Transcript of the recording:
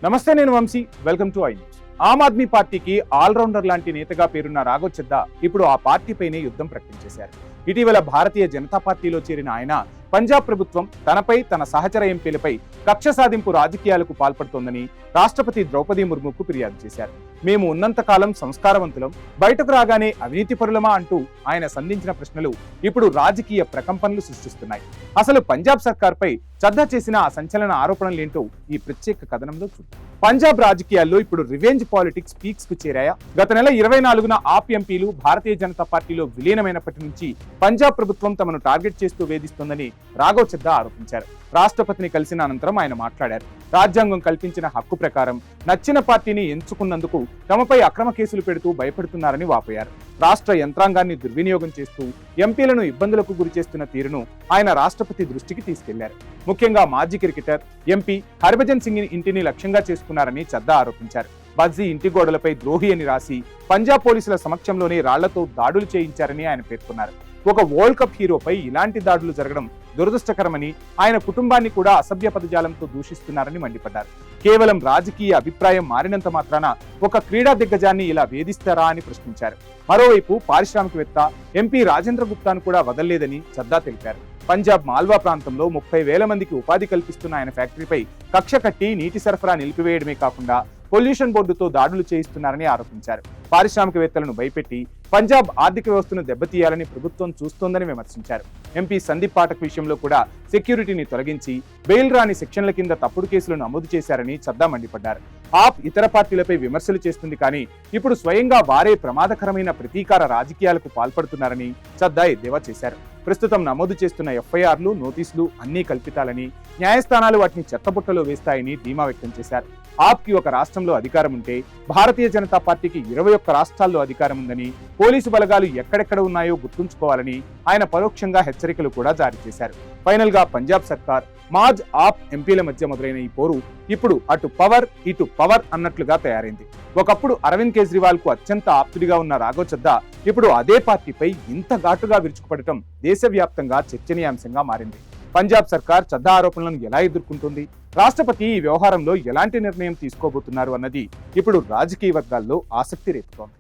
నమస్తే, నేను Vamshi. Welcome to I News. Aam Aadmi పార్టీకి ఆల్రౌండర్ లాంటి నేతగా పేరున్న రాఘవ్ చద్దా ఇప్పుడు ఆ పార్టీపైనే యుద్ధం ప్రకటించేశారు. ఇటీవల భారతీయ జనతా పార్టీలో చేరిన ఆయన పంజాబ్ ప్రభుత్వం తనపై, తన సహచర ఎంపీలపై కక్ష సాధింపు రాజకీయాలకు పాల్పడుతోందని రాష్ట్రపతి ద్రౌపది ముర్ముకు ఫిర్యాదు చేశారు. మేము ఉన్నంతకాలం సంస్కారవంతులం, బయటకు రాగానే అవినీతి పరులమా అంటూ ఆయన సంధించిన ప్రశ్నలు ఇప్పుడు రాజకీయ ప్రకంపనలు సృష్టిస్తున్నాయి. అసలు పంజాబ్ సర్కార్పై చద్దా చేసిన ఆ సంచలన ఆరోపణలేంటో ఈ ప్రత్యేక కథనంలో చూద్దాం. పంజాబ్ రాజకీయాల్లో ఇప్పుడు రివెంజ్ పాలిటిక్స్ పీక్స్ కు చేరాయా? గత నెల 24న ఆప్ ఎంపీలు భారతీయ జనతా పార్టీలో విలీనమైనప్పటి నుంచి పంజాబ్ ప్రభుత్వం తమను టార్గెట్ చేస్తూ వేధిస్తోందని రాఘవ్ చద్దా ఆరోపించారు. రాష్ట్రపతిని కలిసిన అనంతరం ఆయన మాట్లాడారు. రాజ్యాంగం కల్పించిన హక్కు ప్రకారం నచ్చిన పార్టీని ఎంచుకున్నందుకు తమపై అక్రమ కేసులు పెడుతూ భయపెడుతున్నారని వాపోయారు. రాష్ట్ర యంత్రాంగాన్ని దుర్వినియోగం చేస్తూ ఎంపీలను ఇబ్బందులకు గురి చేస్తున్న తీరును ఆయన రాష్ట్రపతి దృష్టికి తీసుకెళ్లారు. ముఖ్యంగా మాజీ క్రికెటర్ ఎంపీ హర్భజన్ సింగ్ ఇంటిని లక్ష్యంగా చేసుకున్నారని చద్దా ఆరోపించారు. బజ్జీ ఇంటి గోడలపై ద్రోహి అని రాసి పంజాబ్ పోలీసుల సమక్షంలోనే రాళ్లతో దాడులు చేయించారని ఆయన పేర్కొన్నారు. ఒక వరల్డ్ కప్ హీరోపై ఇలాంటి దాడులు జరగడం దురదృష్టకరమని, ఆయన కుటుంబాన్ని కూడా అసభ్య పదజాలంతో దూషిస్తున్నారని మండిపడ్డారు. కేవలం రాజకీయ అభిప్రాయం మారినంత మాత్రాన ఒక క్రీడా దిగ్గజాన్ని ఇలా వేధిస్తారా అని ప్రశ్నించారు. మరోవైపు పారిశ్రామికవేత్త ఎంపీ రాజేంద్ర గుప్తాను కూడా వదల్లేదని చద్దా తెలిపారు. పంజాబ్ మాల్వా ప్రాంతంలో 30,000 మందికి ఉపాధి కల్పిస్తున్న ఆయన ఫ్యాక్టరీపై కక్ష కట్టి నీటి సరఫరా నిలిపివేయడమే కాకుండా పొల్యూషన్ బోర్డుతో దాడులు చేయిస్తున్నారని ఆరోపించారు. పారిశ్రామికవేత్తలను భయపెట్టి పంజాబ్ ఆర్థిక వ్యవస్థను దెబ్బతీయాలని ప్రభుత్వం చూస్తోందని విమర్శించారు. ఎంపీ సందీప్ పాఠక్ విషయంలో కూడా సెక్యూరిటీని తొలగించి బెయిల్ రాని సెక్షన్ల కింద తప్పుడు కేసులు నమోదు చేశారని చద్దా మండిపడ్డారు. ఆప్ ఇతర పార్టీలపై విమర్శలు చేస్తుంది, కానీ ఇప్పుడు స్వయంగా వారే ప్రమాదకరమైన ప్రతీకార రాజకీయాలకు పాల్పడుతున్నారని చద్దా ఎద్దేవా చేశారు. ప్రస్తుతం నమోదు చేస్తున్న ఎఫ్ఐఆర్లు, నోటీసులు అన్నీ కల్పితాలని, న్యాయస్థానాలు వాటిని చెత్తబుట్టలో వేస్తాయని ధీమా వ్యక్తం చేశారు. ఆప్కి ఒక రాష్ట్రంలో అధికారం ఉంటే భారతీయ జనతా పార్టీకి 21 రాష్ట్రాల్లో అధికారం ఉందని, పోలీసు బలగాలు ఎక్కడెక్కడ ఉన్నాయో గుర్తుంచుకోవాలని ఆయన పరోక్షంగా హెచ్చరికలు కూడా జారీ చేశారు. ఫైనల్ గా పంజాబ్ సర్కార్, మాజ్, ఆప్ ఎంపీల మధ్య మొదలైన ఈ పోరు ఇప్పుడు అటు పవర్ ఇటు పవర్ అన్నట్లుగా తయారైంది. ఒకప్పుడు అరవింద్ కేజ్రీవాల్ కు అత్యంత ఆప్తుడిగా ఉన్న రాఘవ్ చద్దా ఇప్పుడు అదే పార్టీపై ఇంత ఘాటుగా విరుచుకుపడటం దేశవ్యాప్తంగా చర్చనీయాంశంగా మారింది. పంజాబ్ సర్కార్ చద్దా ఆరోపణలను ఎలా ఎదుర్కొంటుంది, రాష్ట్రపతి ఈ వ్యవహారంలో ఎలాంటి నిర్ణయం తీసుకోబోతున్నారు అన్నది ఇప్పుడు రాజకీయ వర్గాల్లో ఆసక్తి రేపుతోంది.